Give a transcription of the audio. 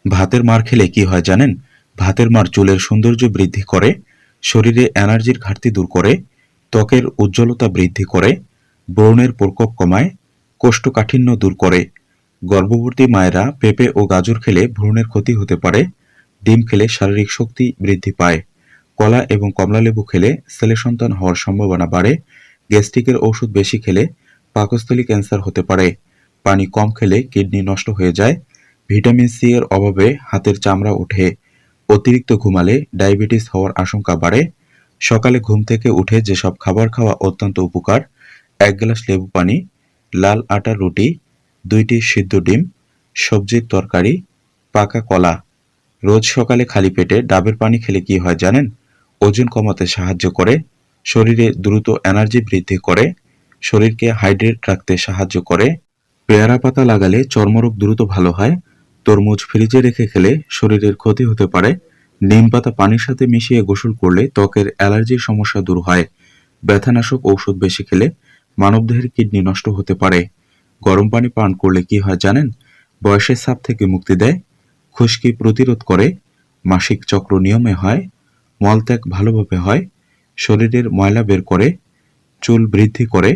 ভাতের মাড় খেলে কি হয় জানেন? ভাতের মাড় চুলের সৌন্দর্য বৃদ্ধি করে, শরীরে এনার্জির ঘাটতি দূর করে, ত্বকের উজ্জ্বলতা বৃদ্ধি করে, ব্রণের প্রকোপ কমায়, কোষ্ঠকাঠিন্য দূর করে। গর্ভবতী মায়েরা পেঁপে ও গাজর খেলে ভ্রূণের ক্ষতি হতে পারে। ডিম খেলে শারীরিক শক্তি বৃদ্ধি পায়। কলা এবং কমলালেবু খেলে ছেলে সন্তান হওয়ার সম্ভাবনা বাড়ে। গ্যাস্ট্রিকের ওষুধ বেশি খেলে পাকস্থলী ক্যান্সার হতে পারে। পানি কম খেলে কিডনি নষ্ট হয়ে যায়। ভিটামিন সি এর অভাবে হাতের চামড়া ওঠে। অতিরিক্ত ঘুমালে ডায়াবেটিস হওয়ার আশঙ্কা বাড়ে। সকালে ঘুম থেকে উঠে যেসব খাবার খাওয়া অত্যন্ত উপকার: ১ গ্লাস লেবু পানি, লাল আটার রুটি, ২টি সিদ্ধ ডিম, সবজির তরকারি, পাকা কলা। রোজ সকালে খালি পেটে ডাবের পানি খেলে কি হয় জানেন? ওজন কমাতে সাহায্য করে, শরীরে দ্রুত এনার্জি বৃদ্ধি করে, শরীরকে হাইড্রেট রাখতে সাহায্য করে। পেয়ারা পাতা লাগালে চর্মরোগ দ্রুত ভালো হয়। তরমুজ ফ্রিজে রেখে খেলে শরীরের ক্ষতি হতে পারে। নিম পাতা পানির সাথে মিশিয়ে গোসল করলে ত্বকের অ্যালার্জির সমস্যা দূর হয়। ব্যথানাশক ঔষধ বেশি খেলে মানবদেহের কিডনি নষ্ট হতে পারে। গরম পানি পান করলে কি হয় জানেন? বয়সের চাপ থেকে মুক্তি দেয়, খুশকি প্রতিরোধ করে, মাসিক চক্র নিয়মে হয়, মলত্যাগ ভালোভাবে হয়, শরীরের ময়লা বের করে, চুল বৃদ্ধি করে,